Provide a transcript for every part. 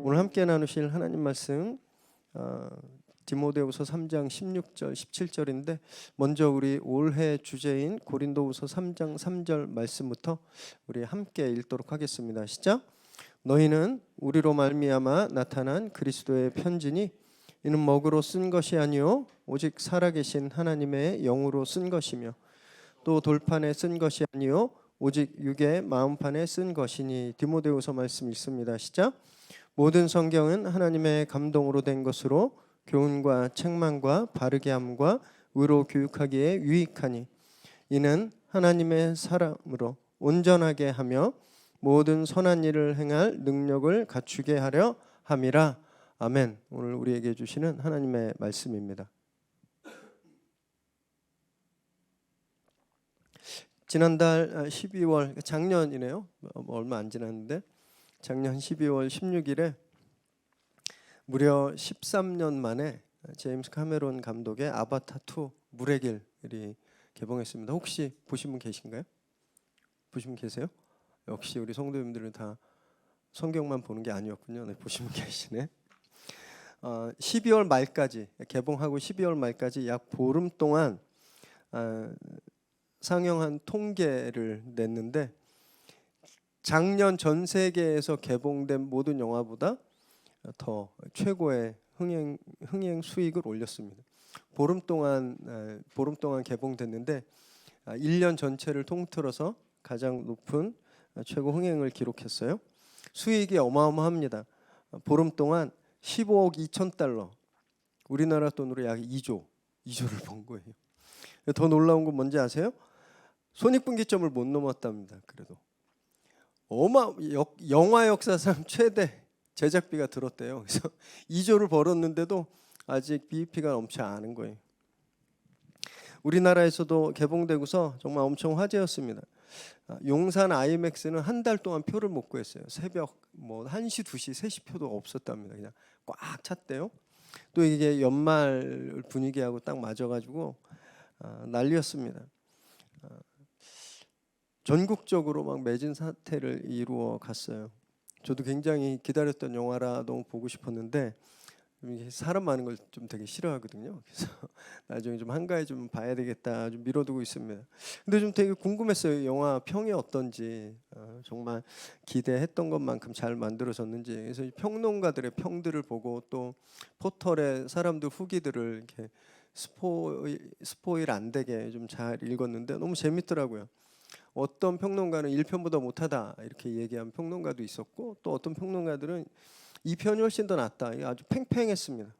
오늘 함께 나누실 하나님 말씀 디모데후서 3장 16절 17절인데 먼저 우리 올해 주제인 고린도후서 3장 3절 말씀부터 우리 함께 읽도록 하겠습니다. 시작. 너희는 우리로 말미암아 나타난 그리스도의 편지니 이는 먹으로 쓴 것이 아니요 오직 살아계신 하나님의 영으로 쓴 것이며 또 돌판에 쓴 것이 아니요 오직 육의 마음판에 쓴 것이니. 디모데후서 말씀 읽습니다. 시작. 모든 성경은 하나님의 감동으로 된 것으로 교훈과 책망과 바르게 함과 의로 교육하기에 유익하니 이는 하나님의 사람으로 온전하게 하며 모든 선한 일을 행할 능력을 갖추게 하려 함이라. 아멘. 오늘 우리에게 주시는 하나님의 말씀입니다. 지난달 12월 작년이네요. 얼마 안 지났는데 작년 12월 16일에 무려 13년 만에 제임스 카메론 감독의 아바타2 물의 길이 개봉했습니다. 혹시 보신 분 계신가요? 보신 분 계세요? 역시 우리 성도님들은 다 성경만 보는 게 아니었군요. 네, 보신 분 계시네. 12월 말까지 개봉하고 12월 말까지 약 보름 동안 상영한 통계를 냈는데 작년 전 세계에서 개봉된 모든 영화보다 더 최고의 흥행 수익을 올렸습니다. 보름 동안 개봉됐는데 1년 전체를 통틀어서 가장 높은 최고 흥행을 기록했어요. 수익이 어마어마합니다. 보름 동안 15억 2천 달러, 우리나라 돈으로 약 2조를 번 거예요. 더 놀라운 건 뭔지 아세요? 손익분기점을 못 넘었답니다. 그래도 영화 역사상 최대 제작비가 들었대요. 그래서 2조를 벌었는데도 아직 BEP가 넘지 않은 거예요. 우리나라에서도 개봉되고서 정말 엄청 화제였습니다. 용산 IMAX는 한 달 동안 표를 못 구했어요. 새벽 1시, 2시, 3시 표도 없었답니다. 그냥 꽉 찼대요. 또 이게 연말 분위기하고 딱 맞아가지고 난리였습니다. 전국적으로 막 매진 사태를 이루어 갔어요. 저도 굉장히 기다렸던 영화라 너무 보고 싶었는데 사람 많은 걸 좀 되게 싫어하거든요. 그래서 나중에 좀 한가해 좀 봐야 되겠다 좀 미뤄두고 있습니다. 근데 좀 되게 궁금했어요. 영화 평이 어떤지. 정말 기대했던 것만큼 잘 만들어졌는지. 그래서 평론가들의 평들을 보고 또 포털에 사람들 후기들을 이렇게 스포일 안 되게 좀 잘 읽었는데 너무 재밌더라고요. 어떤 평론가는 1편보다 못하다 이렇게 얘기한 평론가도 있었고 또 어떤 평론가들은 2편이 훨씬 더 낫다. 아주 팽팽했습니다.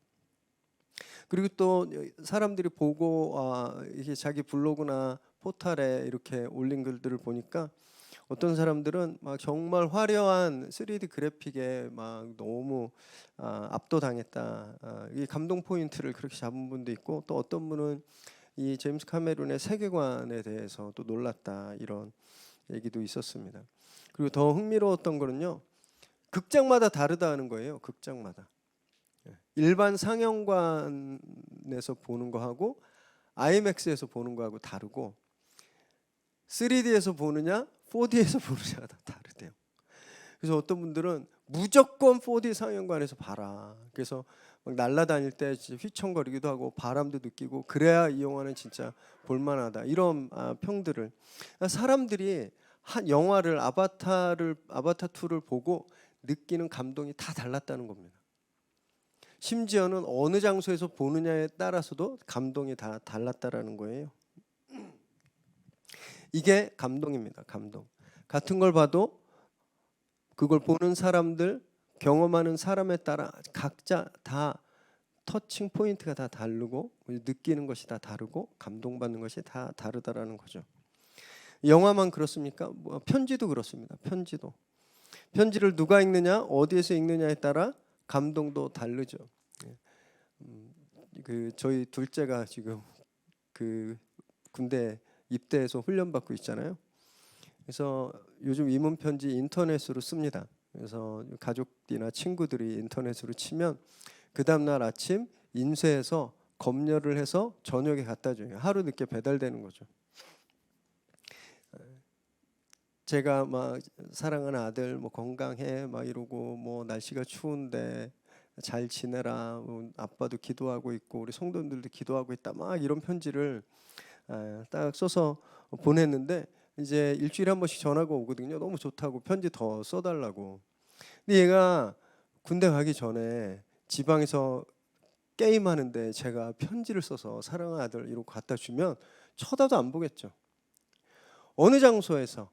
그리고 또 사람들이 보고 이게 자기 블로그나 포털에 이렇게 올린 글들을 보니까 어떤 사람들은 막 정말 화려한 3D 그래픽에 막 너무 압도당했다. 이 감동 포인트를 그렇게 잡은 분도 있고 또 어떤 분은 이 제임스 카메론의 세계관에 대해서 또 놀랐다 이런 얘기도 있었습니다. 그리고 더 흥미로웠던 거는요. 극장마다 다르다는 거예요. 극장마다. 일반 상영관에서 보는 거하고 IMAX에서 보는 거하고 다르고 3D에서 보느냐 4D에서 보느냐가 다 다르대요. 그래서 어떤 분들은 무조건 4D 상영관에서 봐라. 그래서 막 날아다닐 때 휘청거리기도 하고 바람도 느끼고 그래야 이 영화는 진짜 볼만하다. 이런 평들을 사람들이 한 영화를 아바타2를 보고 느끼는 감동이 다 달랐다는 겁니다. 심지어는 어느 장소에서 보느냐에 따라서도 감동이 다 달랐다라는 거예요. 이게 감동입니다. 감동. 같은 걸 봐도 그걸 보는 사람들, 경험하는 사람에 따라 각자 다 터칭 포인트가 다 다르고 느끼는 것이 다 다르고 감동받는 것이 다 다르다라는 거죠. 영화만 그렇습니까? 편지도 그렇습니다. 편지를 누가 읽느냐, 어디에서 읽느냐에 따라 감동도 다르죠. 저희 둘째가 지금 군대 입대해서 훈련받고 있잖아요. 그래서 요즘 이문 편지 인터넷으로 씁니다. 그래서 가족이나 친구들이 인터넷으로 치면 그 다음 날 아침 인쇄해서 검열을 해서 저녁에 갖다 줘요. 하루 늦게 배달되는 거죠. 제가 막 사랑하는 아들 뭐 건강해 막 이러고 뭐 날씨가 추운데 잘 지내라, 아빠도 기도하고 있고 우리 성도님들도 기도하고 있다, 막 이런 편지를 딱 써서 보냈는데 이제 일주일에 한 번씩 전화가 오거든요. 너무 좋다고 편지 더 써달라고. 근데 얘가 군대 가기 전에 지방에서 게임하는데 제가 편지를 써서 사랑하는 아들 이러고 갖다 주면 쳐다도 안 보겠죠. 어느 장소에서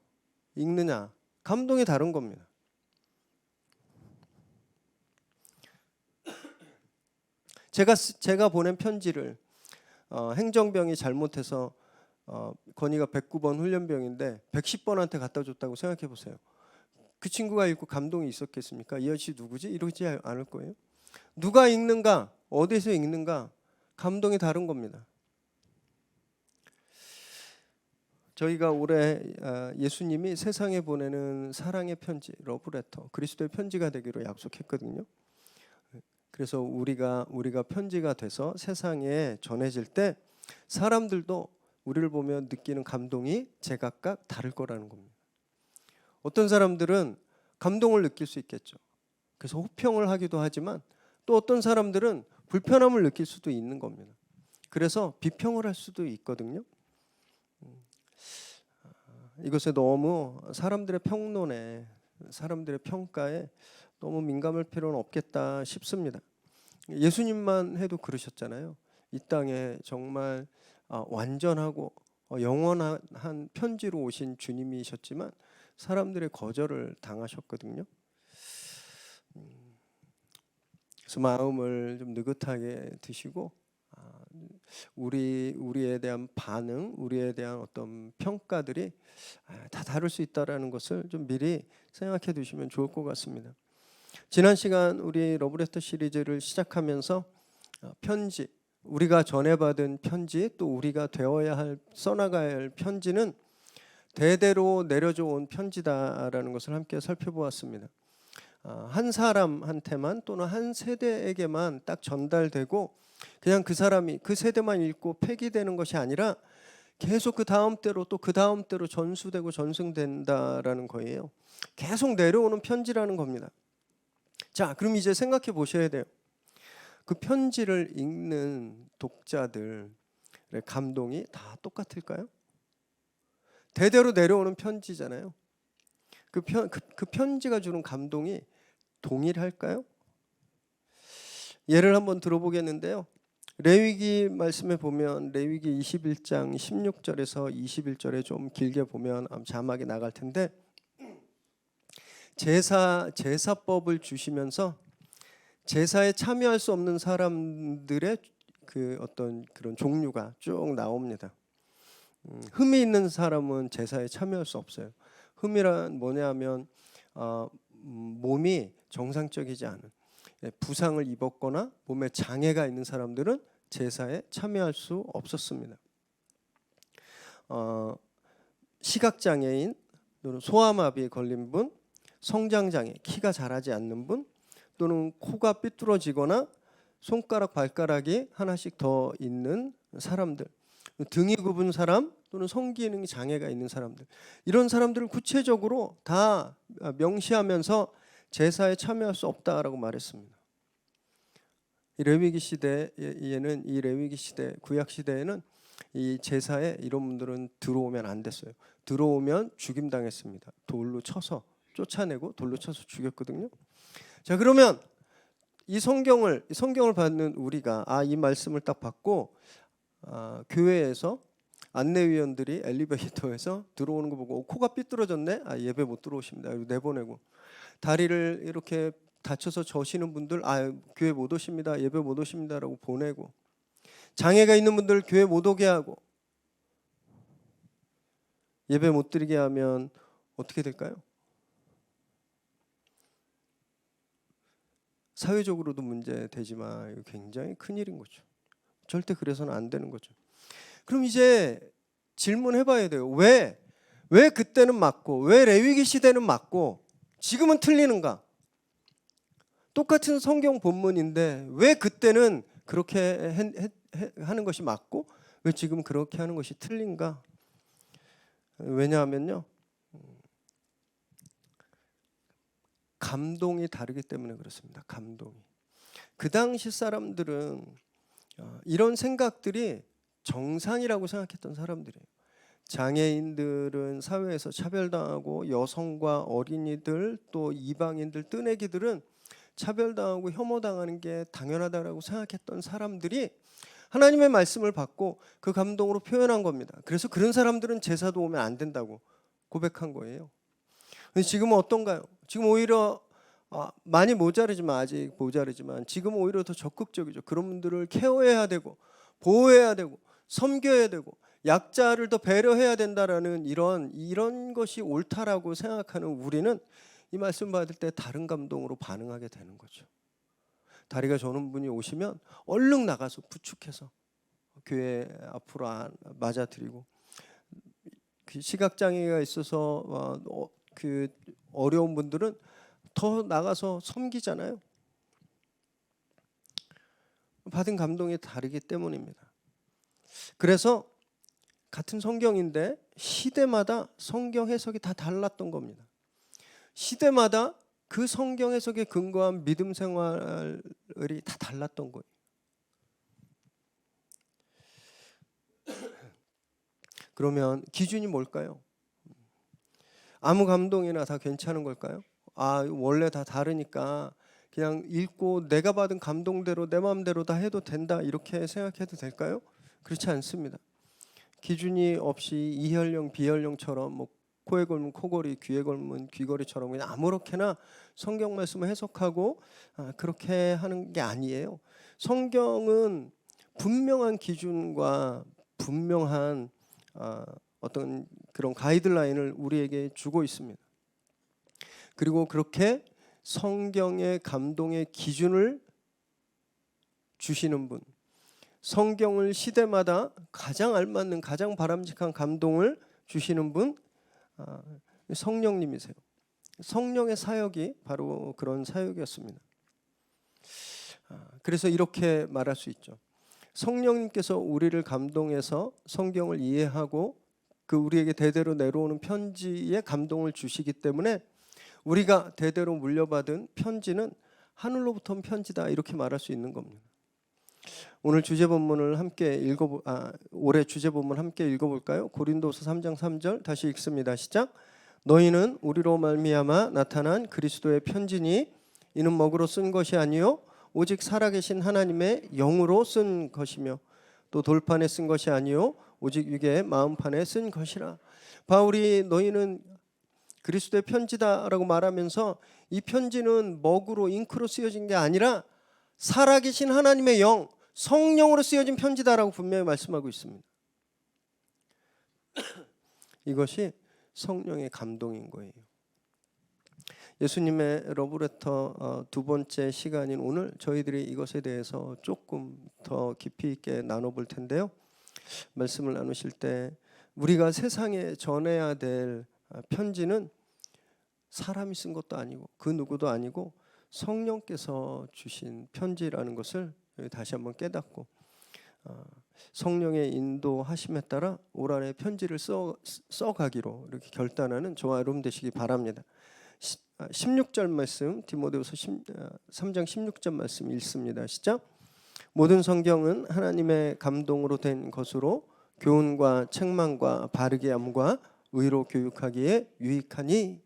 읽느냐, 감동이 다른 겁니다. 제가 보낸 편지를 행정병이 잘못해서 건이가 109번 훈련병인데 110번한테 갖다 줬다고 생각해 보세요. 그 친구가 읽고 감동이 있었겠습니까? 이 아저씨 누구지? 이러지 않을 거예요. 누가 읽는가, 어디서 읽는가, 감동이 다른 겁니다. 저희가 올해 예수님이 세상에 보내는 사랑의 편지, 러브레터, 그리스도의 편지가 되기로 약속했거든요. 그래서 우리가 편지가 돼서 세상에 전해질 때 사람들도 우리를 보며 느끼는 감동이 제각각 다를 거라는 겁니다. 어떤 사람들은 감동을 느낄 수 있겠죠. 그래서 호평을 하기도 하지만 또 어떤 사람들은 불편함을 느낄 수도 있는 겁니다. 그래서 비평을 할 수도 있거든요. 이것에 너무 사람들의 평론에, 사람들의 평가에 너무 민감할 필요는 없겠다 싶습니다. 예수님만 해도 그러셨잖아요. 이 땅에 정말 완전하고 영원한 편지로 오신 주님이셨지만 사람들의 거절을 당하셨거든요. 그래서 마음을 좀 느긋하게 드시고 우리에 대한 반응, 우리에 대한 어떤 평가들이 다 다를 수 있다라는 것을 좀 미리 생각해 두시면 좋을 것 같습니다. 지난 시간 우리 러브레터 시리즈를 시작하면서 편지, 우리가 전해받은 편지, 또 우리가 되어야 할, 써나가야 할 편지는 대대로 내려져 온 편지다라는 것을 함께 살펴보았습니다. 한 사람한테만 또는 한 세대에게만 딱 전달되고 그냥 그 사람이 그 세대만 읽고 폐기되는 것이 아니라 계속 그 다음 때로 또 그 다음 때로 전수되고 전승된다라는 거예요. 계속 내려오는 편지라는 겁니다. 자, 그럼 이제 생각해 보셔야 돼요. 그 편지를 읽는 독자들의 감동이 다 똑같을까요? 대대로 내려오는 편지잖아요. 그 편지가 주는 감동이 동일할까요? 예를 한번 들어보겠는데요. 레위기 말씀에 보면 레위기 21장 16절에서 21절에 좀 길게 보면 자막이 나갈 텐데 제사법을 주시면서 제사에 참여할 수 없는 사람들의 그 어떤 그런 종류가 쭉 나옵니다. 흠이 있는 사람은 제사에 참여할 수 없어요. 흠이란 뭐냐면 몸이 정상적이지 않은, 부상을 입었거나 몸에 장애가 있는 사람들은 제사에 참여할 수 없었습니다. 시각장애인 또는 소아마비에 걸린 분, 성장장애, 키가 자라지 않는 분, 또는 코가 삐뚤어지거나 손가락, 발가락이 하나씩 더 있는 사람들, 등이 굽은 사람 또는 성기능 장애가 있는 사람들, 이런 사람들을 구체적으로 다 명시하면서 제사에 참여할 수 없다라고 말했습니다. 이 레위기 시대에는, 이 레위기 시대, 구약 시대에는 이 제사에 이런 분들은 들어오면 안 됐어요. 들어오면 죽임 당했습니다. 돌로 쳐서 쫓아내고 돌로 쳐서 죽였거든요. 자, 그러면 이 성경을 받는 우리가 이 말씀을 딱 받고 교회에서 안내위원들이 엘리베이터에서 들어오는 거 보고 코가 삐뚤어졌네, 예배 못 들어오십니다, 내보내고, 다리를 이렇게 다쳐서 저시는 분들 교회 못 오십니다, 예배 못 오십니다라고 보내고, 장애가 있는 분들 교회 못 오게 하고, 예배 못 드리게 하면 어떻게 될까요? 사회적으로도 문제되지만 이거 굉장히 큰일인 거죠. 절대 그래서는 안 되는 거죠. 그럼 이제 질문해봐야 돼요. 왜 그때는 맞고, 왜 레위기 시대는 맞고 지금은 틀리는가? 똑같은 성경 본문인데 왜 그때는 그렇게 하는 것이 맞고 왜 지금 그렇게 하는 것이 틀린가? 왜냐하면요, 감동이 다르기 때문에 그렇습니다. 감동이. 그 당시 사람들은 이런 생각들이 정상이라고 생각했던 사람들이에요. 장애인들은 사회에서 차별당하고 여성과 어린이들 또 이방인들 뜨내기들은 차별당하고 혐오당하는 게 당연하다고 생각했던 사람들이 하나님의 말씀을 받고 그 감동으로 표현한 겁니다. 그래서 그런 사람들은 제사도 오면 안 된다고 고백한 거예요. 근데 지금은 어떤가요? 지금 오히려 많이 아직 모자르지만 지금 오히려 더 적극적이죠. 그런 분들을 케어해야 되고 보호해야 되고 섬겨야 되고 약자를 더 배려해야 된다라는 이런 것이 옳다라고 생각하는 우리는 이 말씀 받을 때 다른 감동으로 반응하게 되는 거죠. 다리가 저는 분이 오시면 얼른 나가서 부축해서 교회 앞으로 맞아드리고, 그 시각장애가 있어서 그 어려운 분들은 더 나가서 섬기잖아요. 받은 감동이 다르기 때문입니다. 그래서 같은 성경인데 시대마다 성경 해석이 다 달랐던 겁니다. 시대마다 그 성경 해석에 근거한 믿음 생활이 다 달랐던 거예요. 그러면 기준이 뭘까요? 아무 감동이나 다 괜찮은 걸까요? 원래 다 다르니까 그냥 읽고 내가 받은 감동대로 내 마음대로 다 해도 된다, 이렇게 생각해도 될까요? 그렇지 않습니다. 기준이 없이 이혈령 비혈령처럼 뭐 코에 걸면 코걸이, 귀에 걸면 귀걸이처럼 그냥 아무렇게나 성경 말씀을 해석하고 그렇게 하는 게 아니에요. 성경은 분명한 기준과 분명한 어떤 그런 가이드라인을 우리에게 주고 있습니다. 그리고 그렇게 성경의 감동의 기준을 주시는 분, 성경을 시대마다 가장 알맞는 가장 바람직한 감동을 주시는 분, 성령님이세요. 성령의 사역이 바로 그런 사역이었습니다. 그래서 이렇게 말할 수 있죠. 성령님께서 우리를 감동해서 성경을 이해하고 그 우리에게 대대로 내려오는 편지에 감동을 주시기 때문에 우리가 대대로 물려받은 편지는 하늘로부터 온 편지다, 이렇게 말할 수 있는 겁니다. 오늘 주제 본문을 함께 올해 주제 본문 함께 읽어볼까요? 고린도서 3장 3절 다시 읽습니다. 시작. 너희는 우리로 말미암아 나타난 그리스도의 편지니 이는 먹으로 쓴 것이 아니요 오직 살아계신 하나님의 영으로 쓴 것이며 또 돌판에 쓴 것이 아니요 오직 위에 마음판에 쓴 것이라. 바울이 너희는 그리스도의 편지다라고 말하면서 이 편지는 먹으로 잉크로 쓰여진 게 아니라 살아계신 하나님의 영, 성령으로 쓰여진 편지다라고 분명히 말씀하고 있습니다. 이것이 성령의 감동인 거예요. 예수님의 러브레터 두 번째 시간인 오늘 저희들이 이것에 대해서 조금 더 깊이 있게 나눠볼 텐데요. 말씀을 나누실 때 우리가 세상에 전해야 될 편지는 사람이 쓴 것도 아니고 그 누구도 아니고 성령께서 주신 편지라는 것을 다시 한번 깨닫고 성령의 인도하심에 따라 올 한해 편지를 써가기로 이렇게 결단하는 저와 여러분 되시기 바랍니다. 16절 말씀, 디모데후서 3장 16절 말씀 읽습니다. 시작. 모든 성경은 하나님의 감동으로 된 것으로 교훈과 책망과 바르게 함과 의로 교육하기에 유익하니.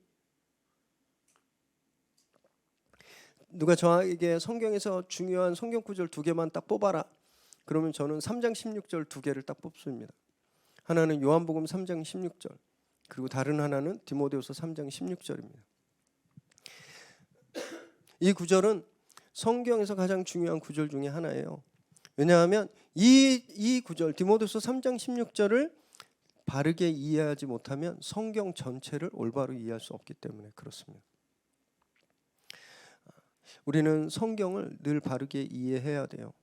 누가 저에게 성경에서 중요한 성경 구절 두 개만 딱 뽑아라, 그러면 저는 3장 16절 두 개를 딱 뽑습니다. 하나는 요한복음 3장 16절, 그리고 다른 하나는 디모데후서 3장 16절입니다. 이 구절은 성경에서 가장 중요한 구절 중에 하나예요. 왜냐하면 이 구절 디모데후서 3장 16절을 바르게 이해하지 못하면 성경 전체를 올바로 이해할 수 없기 때문에 그렇습니다. 우리는 성경을 늘 바르게 이해해야 돼요.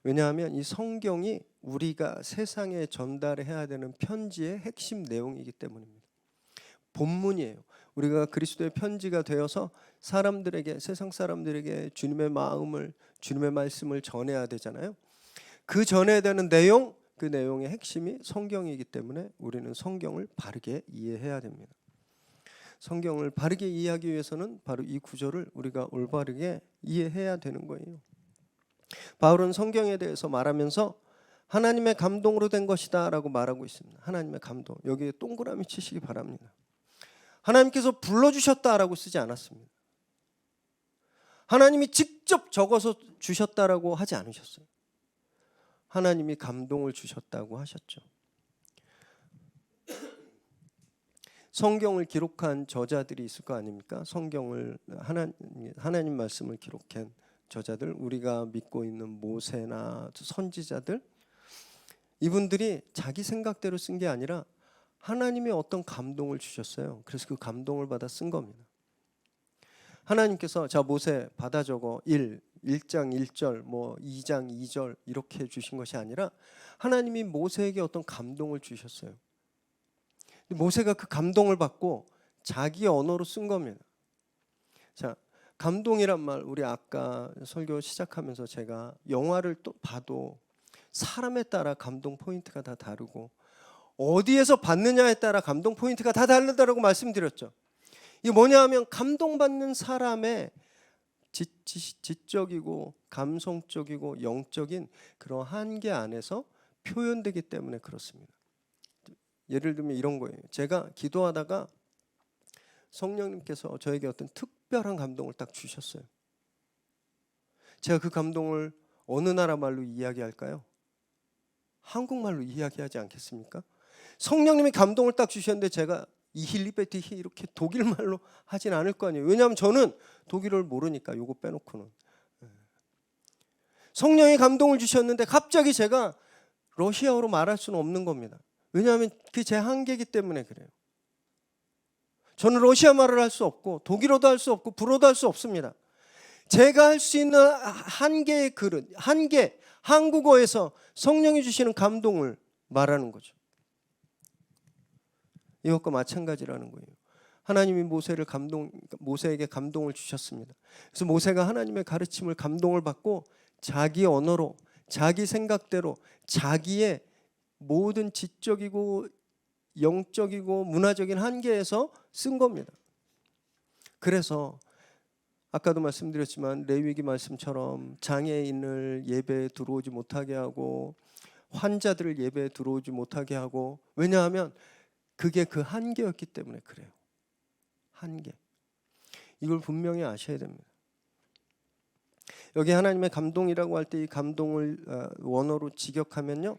왜냐하면 이 성경이 우리가 세상에 전달해야 되는 편지의 핵심 내용이기 때문입니다. 본문이에요. 우리가 그리스도의 편지가 되어서 사람들에게, 세상 사람들에게 주님의 마음을, 주님의 말씀을 전해야 되잖아요. 그 전해야 되는 내용, 그 내용의 핵심이 성경이기 때문에 우리는 성경을 바르게 이해해야 됩니다. 성경을 바르게 이해하기 위해서는 바로 이 구절을 우리가 올바르게 이해해야 되는 거예요. 바울은 성경에 대해서 말하면서 하나님의 감동으로 된 것이다 라고 말하고 있습니다. 하나님의 감동, 여기에 동그라미 치시기 바랍니다. 하나님께서 불러주셨다라고 쓰지 않았습니다. 하나님이 직접 적어서 주셨다라고 하지 않으셨어요. 하나님이 감동을 주셨다고 하셨죠. 성경을 기록한 저자들이 있을 거 아닙니까? 성경을 하나님 말씀을 기록한 저자들, 우리가 믿고 있는 모세나 선지자들, 이분들이 자기 생각대로 쓴 게 아니라 하나님이 어떤 감동을 주셨어요. 그래서 그 감동을 받아 쓴 겁니다. 하나님께서 자 모세 받아 적어 1장 1절 뭐 2장 2절 이렇게 주신 것이 아니라 하나님이 모세에게 어떤 감동을 주셨어요. 모세가 그 감동을 받고 자기 언어로 쓴 겁니다. 자, 감동이란 말, 우리 아까 설교 시작하면서 제가 영화를 또 봐도 사람에 따라 감동 포인트가 다 다르고 어디에서 받느냐에 따라 감동 포인트가 다 다르다라고 말씀드렸죠. 이게 뭐냐 하면 감동받는 사람의 지적이고 감성적이고 영적인 그런 한계 안에서 표현되기 때문에 그렇습니다. 예를 들면 이런 거예요. 제가 기도하다가 성령님께서 저에게 어떤 특별한 감동을 딱 주셨어요. 제가 그 감동을 어느 나라 말로 이야기할까요? 한국말로 이야기하지 않겠습니까? 성령님이 감동을 딱 주셨는데 제가 이힐리베티 이렇게 독일말로 하진 않을 거 아니에요. 왜냐하면 저는 독일어를 모르니까, 요거 빼놓고는. 성령이 감동을 주셨는데 갑자기 제가 러시아어로 말할 수는 없는 겁니다. 왜냐하면 그게 제 한계이기 때문에 그래요. 저는 러시아 말을 할 수 없고 독일어도 할 수 없고 불어도 할 수 없습니다. 제가 할 수 있는 한계의 그릇, 한계, 한국어에서 성령이 주시는 감동을 말하는 거죠. 이것과 마찬가지라는 거예요. 하나님이 모세에게 감동을 주셨습니다. 그래서 모세가 하나님의 가르침을 감동을 받고 자기 언어로, 자기 생각대로, 자기의 모든 지적이고 영적이고 문화적인 한계에서 쓴 겁니다. 그래서 아까도 말씀드렸지만 레위기 말씀처럼 장애인을 예배에 들어오지 못하게 하고 환자들을 예배에 들어오지 못하게 하고, 왜냐하면 그게 그 한계였기 때문에 그래요. 한계. 이걸 분명히 아셔야 됩니다. 여기 하나님의 감동이라고 할 때 이 감동을 원어로 직역하면요,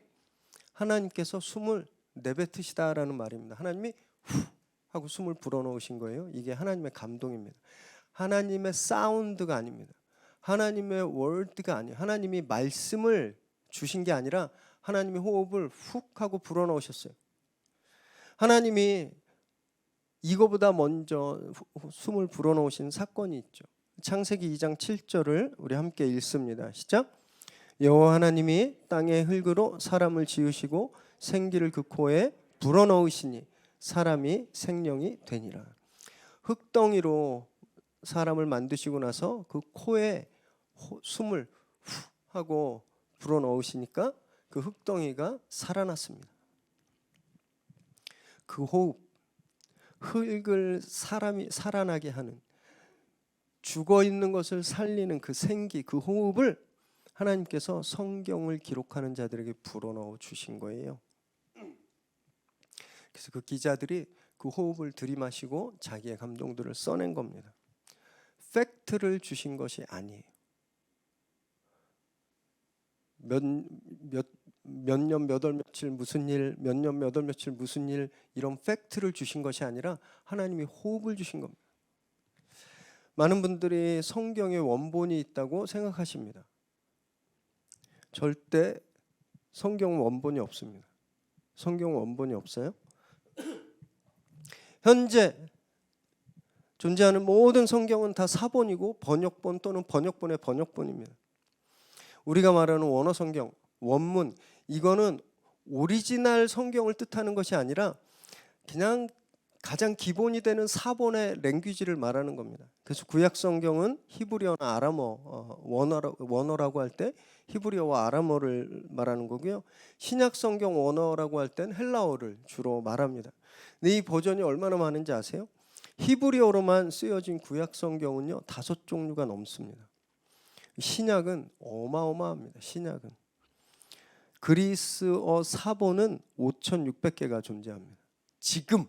하나님께서 숨을 내뱉으시다라는 말입니다. 하나님이 후 하고 숨을 불어넣으신 거예요. 이게 하나님의 감동입니다. 하나님의 사운드가 아닙니다. 하나님의 월드가 아니에요. 하나님이 말씀을 주신 게 아니라 하나님이 호흡을 훅 하고 불어넣으셨어요. 하나님이 이거보다 먼저 숨을 불어넣으신 사건이 있죠. 창세기 2장 7절을 우리 함께 읽습니다. 시작. 여호와 하나님이 땅의 흙으로 사람을 지으시고 생기를 그 코에 불어넣으시니 사람이 생명이 되니라. 흙덩이로 사람을 만드시고 나서 그 코에 숨을 후 하고 불어넣으시니까 그 흙덩이가 살아났습니다. 그 호흡, 흙을 사람이 살아나게 하는, 죽어 있는 것을 살리는 그 생기, 그 호흡을 하나님께서 성경을 기록하는 자들에게 불어넣어 주신 거예요. 그래서 그 기자들이 그 호흡을 들이마시고 자기의 감동들을 써낸 겁니다. 팩트를 주신 것이 아니에요. 몇 년 몇 월 며칠 무슨 일, 몇 년 몇 월 며칠 무슨 일, 이런 팩트를 주신 것이 아니라 하나님이 호흡을 주신 겁니다. 많은 분들이 성경에 원본이 있다고 생각하십니다. 절대 성경 원본이 없습니다. 성경 원본이 없어요. 현재 존재하는 모든 성경은 다 사본이고 번역본 또는 번역본의 번역본입니다. 우리가 말하는 원어 성경, 원문, 이거는 오리지널 성경을 뜻하는 것이 아니라 그냥 가장 기본이 되는 사본의 랭귀지를 말하는 겁니다. 그래서 구약 성경은 히브리어나 아람어, 원어라고 할 때 히브리어와 아람어를 말하는 거고요. 신약 성경 원어라고 할 땐 헬라어를 주로 말합니다. 근데 이 버전이 얼마나 많은지 아세요? 히브리어로만 쓰여진 구약 성경은요 5종류가 넘습니다. 신약은 어마어마합니다. 신약은 그리스어 사본은 5,600개가 존재합니다. 지금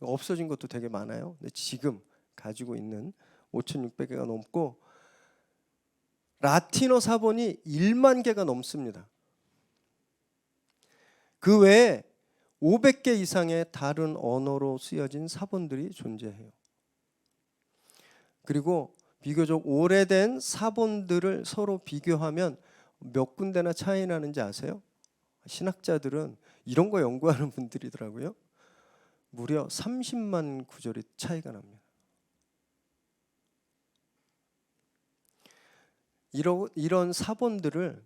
없어진 것도 되게 많아요. 근데 지금 가지고 있는 5,600개가 넘고 라틴어 사본이 1만 개가 넘습니다. 그 외에 500개 이상의 다른 언어로 쓰여진 사본들이 존재해요. 그리고 비교적 오래된 사본들을 서로 비교하면 몇 군데나 차이 나는지 아세요? 신학자들은 이런 거 연구하는 분들이더라고요. 무려 30만 구절이 차이가 납니다. 이런 사본들을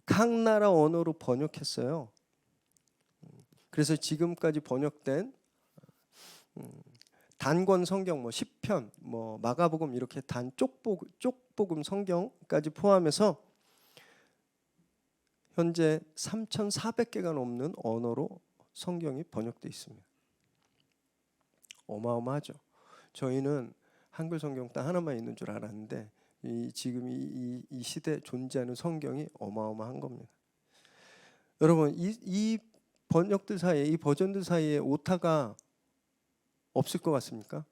각 나라 언어로 번역했어요. 그래서 지금까지 번역된 단권 성경, 뭐 시편, 뭐 마가복음 이렇게 쪽복음 성경까지 포함해서 현재 3,400개가 넘는 언어로 성경이 번역되어 있습니다. 어마어마하죠. 저희는 한글 성경 딱 하나만 있는 줄 알았는데 지금 이 시대에 존재하는 성경이 어마어마한 겁니다. 여러분 이 번역들 사이에, 이 버전들 사이에 오타가 없을 것 같습니까?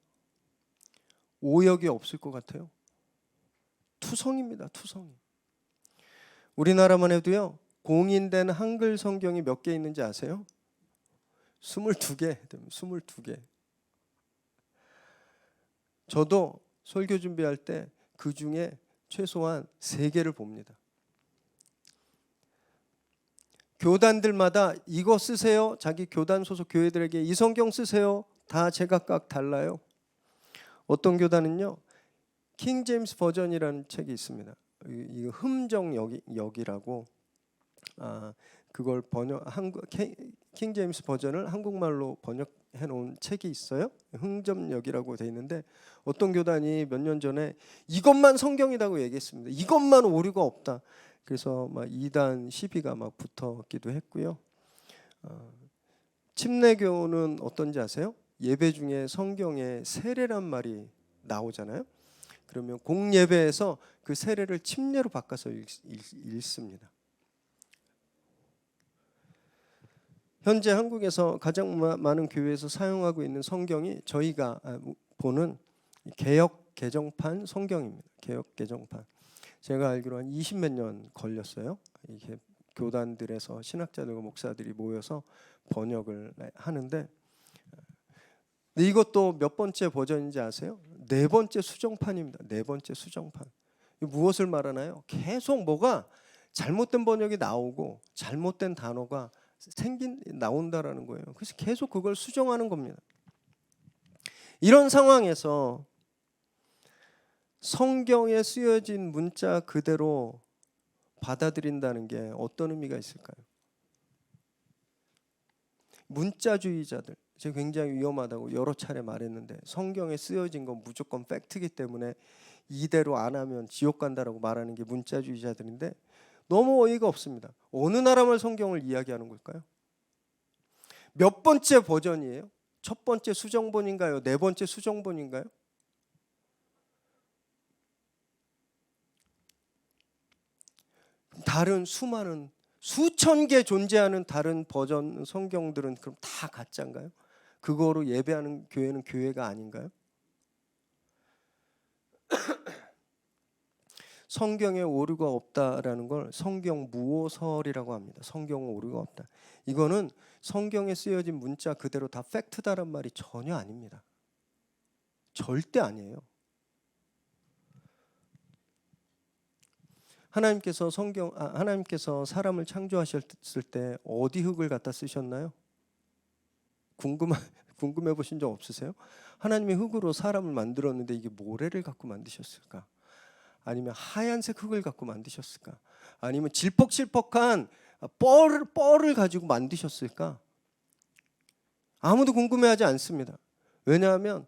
오역이 없을 것 같아요. 투성입니다. 투성. 우리나라만 해도요 공인된 한글 성경이 몇 개 있는지 아세요? 22개. 22개. 저도 설교 준비할 때 그 중에 최소한 3개를 봅니다. 교단들마다 이거 쓰세요. 자기 교단 소속 교회들에게 이 성경 쓰세요. 다 제각각 달라요. 어떤 교단은요 킹 제임스 버전이라는 책이 있습니다. 이거 흠정역이라고 그걸 킹 제임스 버전을 한국말로 번역해 놓은 책이 있어요. 흥점역이라고 돼 있는데 어떤 교단이 몇 년 전에 이것만 성경이라고 얘기했습니다. 이것만 오류가 없다. 그래서 막 2단 시비가 막 붙었기도 했고요. 침례교는 어떤지 아세요? 예배 중에 성경에 세례란 말이 나오잖아요. 그러면 공예배에서 그 세례를 침례로 바꿔서 읽습니다. 현재 한국에서 가장 많은 교회에서 사용하고 있는 성경이 저희가 보는 개역 개정판 성경입니다. 개역 개정판. 제가 알기로 한 20몇 년 걸렸어요. 이게 교단들에서 신학자들과 목사들이 모여서 번역을 하는데 이것도 몇 번째 버전인지 아세요? 4번째 수정판입니다. 4번째 수정판. 무엇을 말하나요? 계속 뭐가 잘못된 번역이 나오고 잘못된 단어가 나온다라는 거예요. 그래서 계속 그걸 수정하는 겁니다. 이런 상황에서 성경에 쓰여진 문자 그대로 받아들인다는 게 어떤 의미가 있을까요? 문자주의자들, 제가 굉장히 위험하다고 여러 차례 말했는데 성경에 쓰여진 건 무조건 팩트이기 때문에 이대로 안 하면 지옥 간다라고 말하는 게 문자주의자들인데 너무 어이가 없습니다. 어느 나라말 성경을 이야기하는 걸까요? 몇 번째 버전이에요? 첫 번째 수정본인가요? 4번째 수정본인가요? 다른 수많은 수천 개 존재하는 다른 버전 성경들은 그럼 다 가짜인가요? 그거로 예배하는 교회는 교회가 아닌가요? 성경에 오류가 없다라는 걸 성경 무오설이라고 합니다. 성경 오류가 없다. 이거는 성경에 쓰여진 문자 그대로 다 팩트다란 말이 전혀 아닙니다. 절대 아니에요. 하나님께서 사람을 창조하셨을 때 어디 흙을 갖다 쓰셨나요? 궁금해 보신 적 없으세요? 하나님이 흙으로 사람을 만들었는데 이게 모래를 갖고 만드셨을까? 아니면 하얀색 흙을 갖고 만드셨을까? 아니면 질퍽질퍽한 뻘을 가지고 만드셨을까? 아무도 궁금해하지 않습니다. 왜냐하면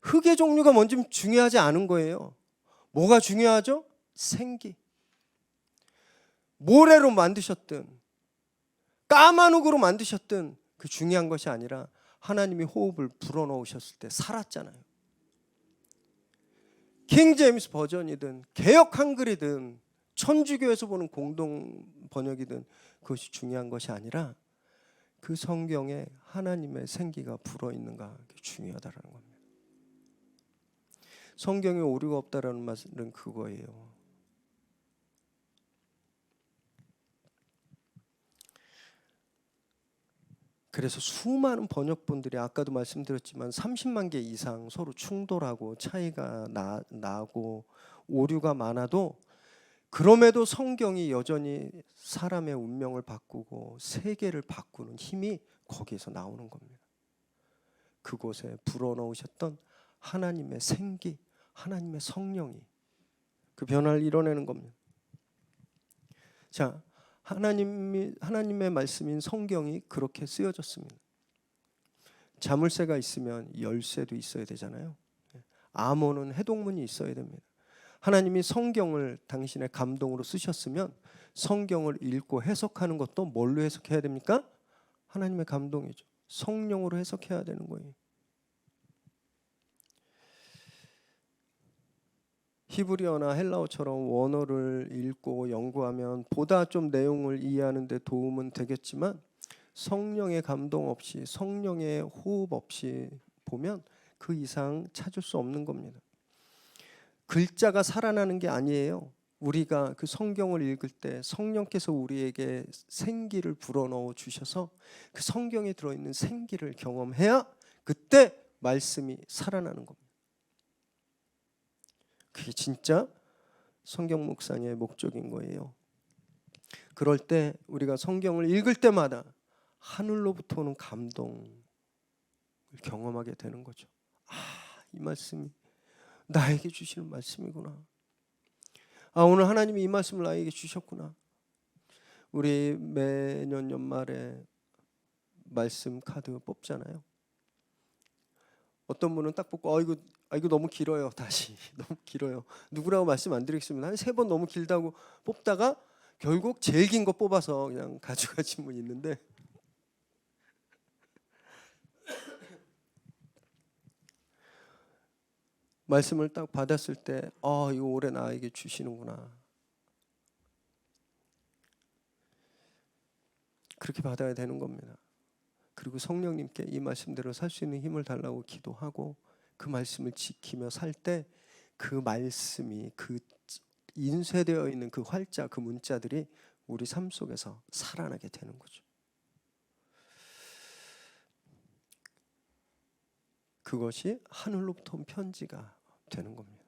흙의 종류가 뭔지 중요하지 않은 거예요. 뭐가 중요하죠? 생기. 모래로 만드셨든 까만 흙으로 만드셨든 그 중요한 것이 아니라 하나님이 호흡을 불어넣으셨을 때 살았잖아요. 킹 제임스 버전이든 개역 한글이든 천주교에서 보는 공동 번역이든 그것이 중요한 것이 아니라 그 성경에 하나님의 생기가 불어있는가, 그게 중요하다는 겁니다. 성경에 오류가 없다라는 말은 그거예요. 그래서 수많은 번역본들이 아까도 말씀드렸지만 30만 개 이상 서로 충돌하고 차이가 나고 오류가 많아도, 그럼에도 성경이 여전히 사람의 운명을 바꾸고 세계를 바꾸는 힘이 거기에서 나오는 겁니다. 그곳에 불어넣으셨던 하나님의 생기, 하나님의 성령이 그 변화를 이뤄내는 겁니다. 자, 하나님의 말씀인 성경이 그렇게 쓰여졌습니다. 자물쇠가 있으면 열쇠도 있어야 되잖아요. 암호는 해독문이 있어야 됩니다. 하나님이 성경을 당신의 감동으로 쓰셨으면 성경을 읽고 해석하는 것도 뭘로 해석해야 됩니까? 하나님의 감동이죠. 성령으로 해석해야 되는 거예요. 히브리어나 헬라어처럼 원어를 읽고 연구하면 보다 좀 내용을 이해하는 데 도움은 되겠지만, 성령의 감동 없이, 성령의 호흡 없이 보면 그 이상 찾을 수 없는 겁니다. 글자가 살아나는 게 아니에요. 우리가 그 성경을 읽을 때 성령께서 우리에게 생기를 불어넣어 주셔서 그 성경에 들어있는 생기를 경험해야 그때 말씀이 살아나는 겁니다. 그게 진짜 성경 묵상의 목적인 거예요. 그럴 때 우리가 성경을 읽을 때마다 하늘로부터 오는 감동을 경험하게 되는 거죠. 이 말씀이 나에게 주시는 말씀이구나. 오늘 하나님이 이 말씀을 나에게 주셨구나. 우리 매년 연말에 말씀 카드 뽑잖아요. 어떤 분은 딱 뽑고 이거 너무 길어요. 다시 너무 길어요. 누구라고 말씀 안 드리겠습니다. 한 3번 너무 길다고 뽑다가 결국 제일 긴 거 뽑아서 그냥 가져가신 분이 있는데, 말씀을 딱 받았을 때 이거 올해 나에게 주시는구나. 그렇게 받아야 되는 겁니다. 그리고 성령님께 이 말씀대로 살 수 있는 힘을 달라고 기도하고 그 말씀을 지키며 살 때 그 말씀이, 그 인쇄되어 있는 그 활자, 그 문자들이 우리 삶 속에서 살아나게 되는 거죠. 그것이 하늘로부터 온 편지가 되는 겁니다.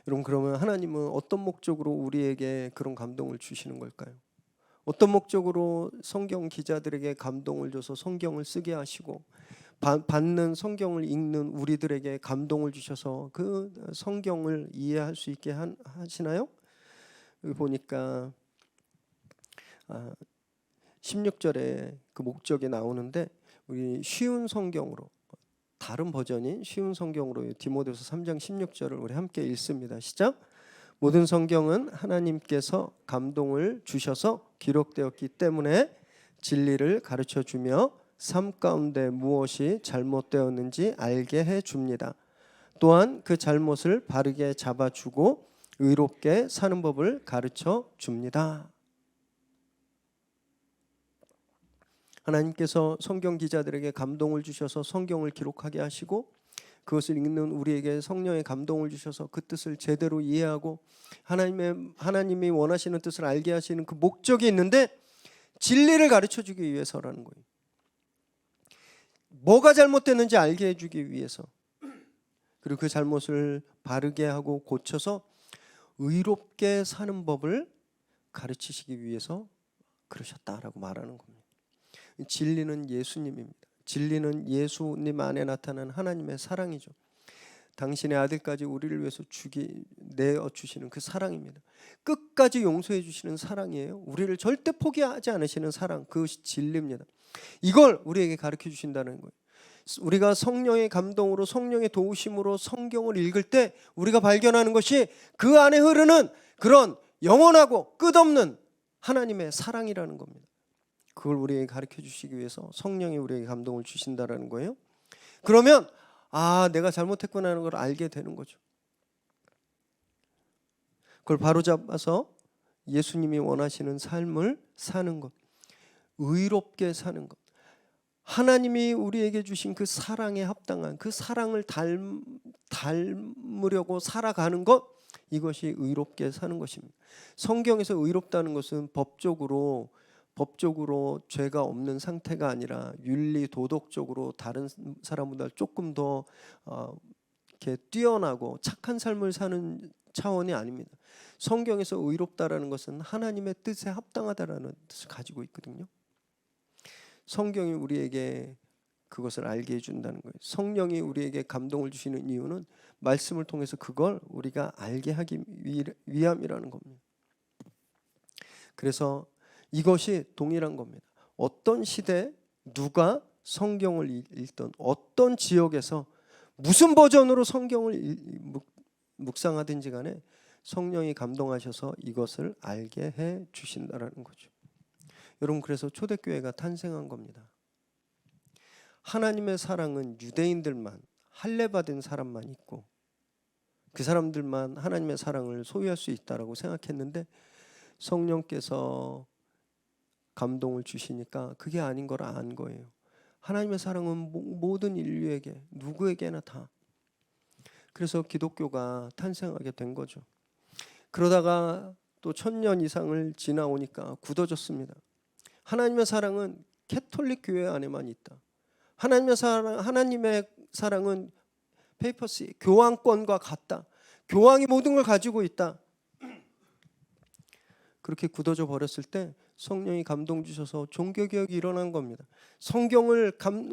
여러분, 그러면 하나님은 어떤 목적으로 우리에게 그런 감동을 주시는 걸까요? 어떤 목적으로 성경 기자들에게 감동을 줘서 성경을 쓰게 하시고 받는 성경을 읽는 우리들에게 감동을 주셔서 그 성경을 이해할 수 있게 하시나요? 여기 보니까 16절에 그 목적이 나오는데, 우리 쉬운 성경으로, 다른 버전인 쉬운 성경으로 디모데후서 3장 16절을 우리 함께 읽습니다. 시작. 모든 성경은 하나님께서 감동을 주셔서 기록되었기 때문에 진리를 가르쳐주며 삶 가운데 무엇이 잘못되었는지 알게 해줍니다. 또한 그 잘못을 바르게 잡아주고 의롭게 사는 법을 가르쳐줍니다. 하나님께서 성경 기자들에게 감동을 주셔서 성경을 기록하게 하시고 그것을 읽는 우리에게 성령의 감동을 주셔서 그 뜻을 제대로 이해하고 하나님이 원하시는 뜻을 알게 하시는 그 목적이 있는데, 진리를 가르쳐주기 위해서라는 거예요. 뭐가 잘못됐는지 알게 해주기 위해서, 그리고 그 잘못을 바르게 하고 고쳐서 의롭게 사는 법을 가르치시기 위해서 그러셨다라고 말하는 겁니다. 진리는 예수님입니다. 진리는 예수님 안에 나타난 하나님의 사랑이죠. 당신의 아들까지 우리를 위해서 내어 주시는 그 사랑입니다. 끝까지 용서해 주시는 사랑이에요. 우리를 절대 포기하지 않으시는 사랑, 그것이 진리입니다. 이걸 우리에게 가르쳐 주신다는 거예요. 우리가 성령의 감동으로, 성령의 도우심으로 성경을 읽을 때 우리가 발견하는 것이 그 안에 흐르는 그런 영원하고 끝없는 하나님의 사랑이라는 겁니다. 그걸 우리에게 가르쳐 주시기 위해서 성령이 우리에게 감동을 주신다라는 거예요. 그러면 내가 잘못했구나 하는 걸 알게 되는 거죠. 그걸 바로잡아서 예수님이 원하시는 삶을 사는 것, 의롭게 사는 것, 하나님이 우리에게 주신 그 사랑에 합당한 그 사랑을 닮으려고 살아가는 것, 이것이 의롭게 사는 것입니다. 성경에서 의롭다는 것은 법적으로 죄가 없는 상태가 아니라 윤리 도덕적으로 다른 사람보다 조금 더 이렇게 뛰어나고 착한 삶을 사는 차원이 아닙니다. 성경에서 의롭다라는 것은 하나님의 뜻에 합당하다라는 뜻을 가지고 있거든요. 성경이 우리에게 그것을 알게 해준다는 거예요. 성령이 우리에게 감동을 주시는 이유는 말씀을 통해서 그걸 우리가 알게 하기 위함이라는 겁니다. 그래서 이것이 동일한 겁니다. 어떤 시대 누가 성경을 읽던 어떤 지역에서 무슨 버전으로 성경을 묵상하든지 간에 성령이 감동하셔서 이것을 알게 해 주신다라는 거죠. 여러분, 그래서 초대교회가 탄생한 겁니다. 하나님의 사랑은 유대인들만, 할례받은 사람만 있고 그 사람들만 하나님의 사랑을 소유할 수 있다라고 생각했는데 성령께서 감동을 주시니까 그게 아닌 걸 안 거예요. 하나님의 사랑은 모든 인류에게, 누구에게나 다. 그래서 기독교가 탄생하게 된 거죠. 그러다가 또 1000년 이상을 지나오니까 굳어졌습니다. 하나님의 사랑은 캐톨릭 교회 안에만 있다. 하나님의 사랑은 페이퍼시, 교황권과 같다. 교황이 모든 걸 가지고 있다. 그렇게 굳어져 버렸을 때 성령이 감동 주셔서 종교개혁이 일어난 겁니다.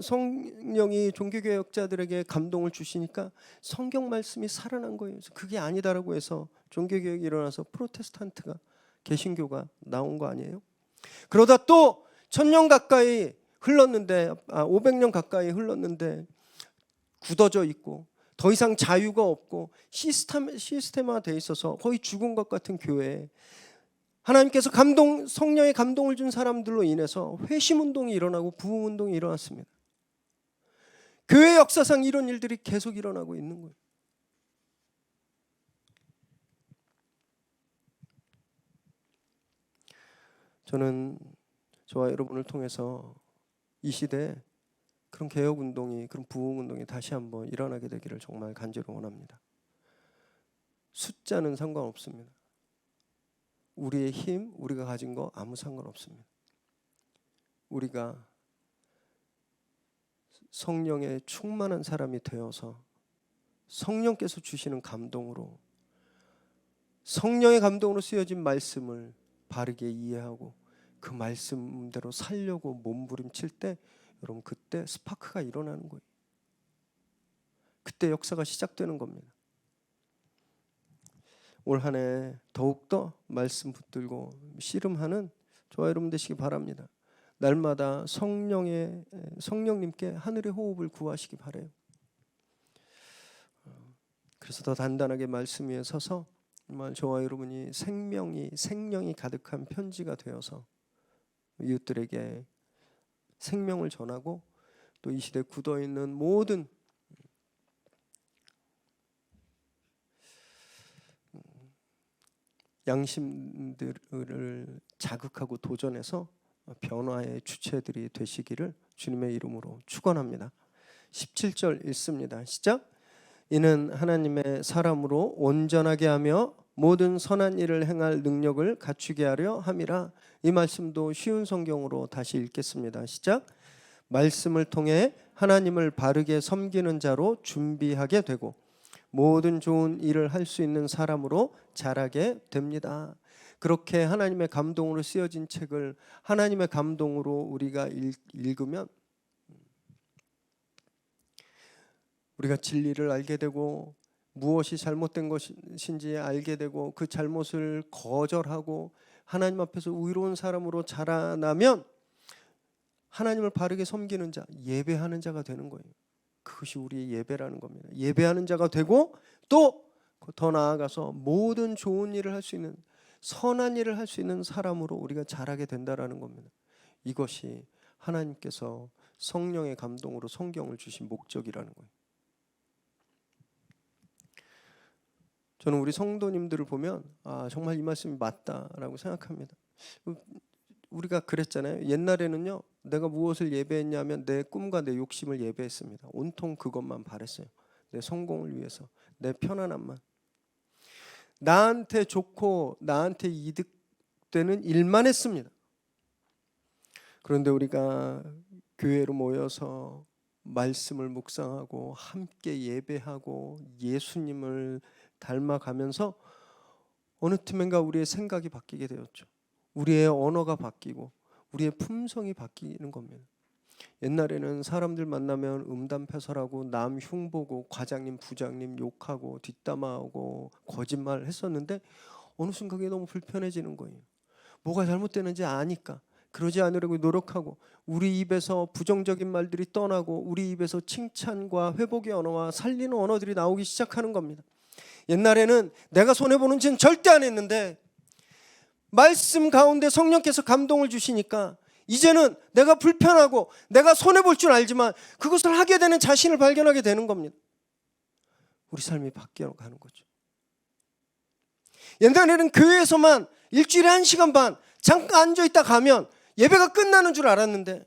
성령이 종교개혁자들에게 감동을 주시니까 성경 말씀이 살아난 거예요. 그게 아니다라고 해서 종교개혁이 일어나서 프로테스탄트가, 개신교가 나온 거 아니에요? 그러다 또 1000년 가까이 흘렀는데 500년 가까이 흘렀는데 굳어져 있고 더 이상 자유가 없고 시스템화되어 있어서 거의 죽은 것 같은 교회에 하나님께서 성령의 감동을 준 사람들로 인해서 회심운동이 일어나고 부흥운동이 일어났습니다. 교회 역사상 이런 일들이 계속 일어나고 있는 거예요. 저는 저와 여러분을 통해서 이 시대에 그런 개혁운동이, 그런 부흥운동이 다시 한번 일어나게 되기를 정말 간절히 원합니다. 숫자는 상관없습니다. 우리의 힘, 우리가 가진 거 아무 상관없습니다. 우리가 성령에 충만한 사람이 되어서 성령께서 주시는 감동으로, 성령의 감동으로 쓰여진 말씀을 바르게 이해하고 그 말씀대로 살려고 몸부림칠 때 여러분, 그때 스파크가 일어나는 거예요. 그때 역사가 시작되는 겁니다. 올 한 해 더욱더 말씀 붙들고 씨름하는 저와 여러분 되시기 바랍니다. 날마다 성령님께 하늘의 호흡을 구하시기 바라요. 그래서 더 단단하게 말씀 위에 서서 정말 저와 여러분이 생명이 가득한 편지가 되어서 이웃들에게 생명을 전하고 또 이 시대에 굳어있는 모든 양심들을 자극하고 도전해서 변화의 주체들이 되시기를 주님의 이름으로 축원합니다. 17절 읽습니다. 시작. 이는 하나님의 사람으로 온전하게 하며 모든 선한 일을 행할 능력을 갖추게 하려 함이라. 이 말씀도 쉬운 성경으로 다시 읽겠습니다. 시작. 말씀을 통해 하나님을 바르게 섬기는 자로 준비하게 되고 모든 좋은 일을 할 수 있는 사람으로 자라게 됩니다. 그렇게 하나님의 감동으로 쓰여진 책을 하나님의 감동으로 우리가 읽으면 우리가 진리를 알게 되고 무엇이 잘못된 것인지 알게 되고 그 잘못을 거절하고 하나님 앞에서 의로운 사람으로 자라나면 하나님을 바르게 섬기는 자, 예배하는 자가 되는 거예요. 그것이 우리의 예배라는 겁니다. 예배하는 자가 되고 또 더 나아가서 모든 좋은 일을 할 수 있는, 선한 일을 할 수 있는 사람으로 우리가 자라게 된다라는 겁니다. 이것이 하나님께서 성령의 감동으로 성경을 주신 목적이라는 거예요. 저는 우리 성도님들을 보면 정말 이 말씀이 맞다라고 생각합니다. 우리가 그랬잖아요. 옛날에는요, 내가 무엇을 예배했냐면 내 꿈과 내 욕심을 예배했습니다. 온통 그것만 바랬어요. 내 성공을 위해서, 내 편안함만, 나한테 좋고 나한테 이득되는 일만 했습니다. 그런데 우리가 교회로 모여서 말씀을 묵상하고 함께 예배하고 예수님을 닮아가면서 어느 틈엔가 우리의 생각이 바뀌게 되었죠. 우리의 언어가 바뀌고 우리의 품성이 바뀌는 겁니다. 옛날에는 사람들 만나면 음담패설하고 남 흉보고 과장님 부장님 욕하고 뒷담화하고 거짓말 했었는데 어느 순간에 너무 불편해지는 거예요. 뭐가 잘못되는지 아니까 그러지 않으려고 노력하고 우리 입에서 부정적인 말들이 떠나고 우리 입에서 칭찬과 회복의 언어와 살리는 언어들이 나오기 시작하는 겁니다. 옛날에는 내가 손해보는 짓은 절대 안 했는데 말씀 가운데 성령께서 감동을 주시니까 이제는 내가 불편하고 내가 손해볼 줄 알지만 그것을 하게 되는 자신을 발견하게 되는 겁니다. 우리 삶이 바뀌어가는 거죠. 옛날에는 교회에서만 일주일에 1시간 반 잠깐 앉아있다 가면 예배가 끝나는 줄 알았는데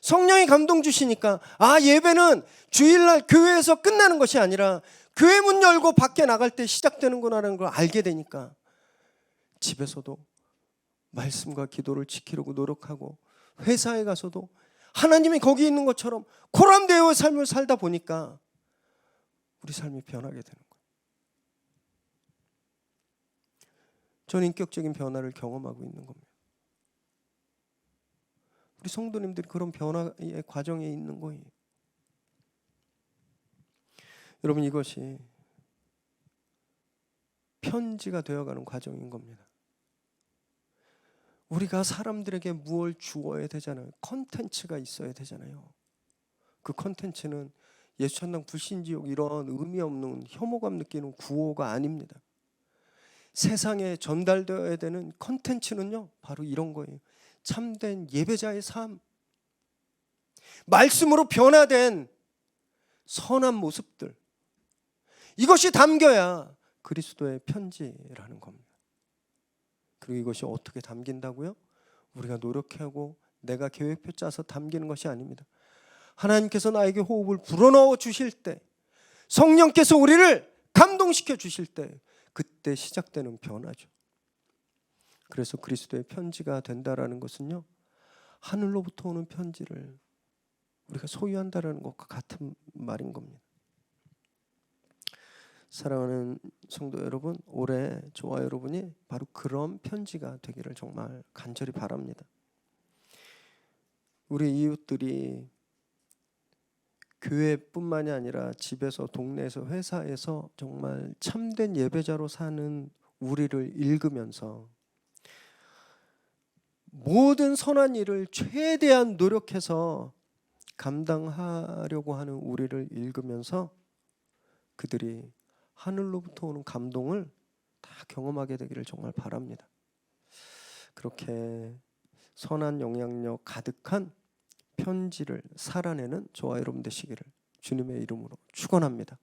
성령이 감동 주시니까 예배는 주일날 교회에서 끝나는 것이 아니라 교회 문 열고 밖에 나갈 때 시작되는구나라는 걸 알게 되니까 집에서도 말씀과 기도를 지키려고 노력하고 회사에 가서도 하나님이 거기 있는 것처럼 코람되어의 삶을 살다 보니까 우리 삶이 변하게 되는 거예요. 저는 인격적인 변화를 경험하고 있는 겁니다. 우리 성도님들이 그런 변화의 과정에 있는 거예요. 여러분, 이것이 편지가 되어가는 과정인 겁니다. 우리가 사람들에게 무엇을 주어야 되잖아요. 컨텐츠가 있어야 되잖아요. 그 컨텐츠는 예수천당 불신지옥 이런 의미 없는 혐오감 느끼는 구호가 아닙니다. 세상에 전달되어야 되는 컨텐츠는요, 바로 이런 거예요. 참된 예배자의 삶, 말씀으로 변화된 선한 모습들, 이것이 담겨야 그리스도의 편지라는 겁니다. 그리고 이것이 어떻게 담긴다고요? 우리가 노력하고 내가 계획표 짜서 담기는 것이 아닙니다. 하나님께서 나에게 호흡을 불어넣어 주실 때, 성령께서 우리를 감동시켜 주실 때, 그때 시작되는 변화죠. 그래서 그리스도의 편지가 된다라는 것은요, 하늘로부터 오는 편지를 우리가 소유한다라는 것과 같은 말인 겁니다. 사랑하는 성도 여러분, 올해 저와 여러분이 바로 그런 편지가 되기를 정말 간절히 바랍니다. 우리 이웃들이 교회뿐만이 아니라 집에서, 동네에서, 회사에서 정말 참된 예배자로 사는 우리를 읽으면서 모든 선한 일을 최대한 노력해서 감당하려고 하는 우리를 읽으면서 그들이 하늘로부터 오는 감동을 다 경험하게 되기를 정말 바랍니다. 그렇게 선한 영향력 가득한 편지를 살아내는 저와 여러분 되시기를 주님의 이름으로 축원합니다.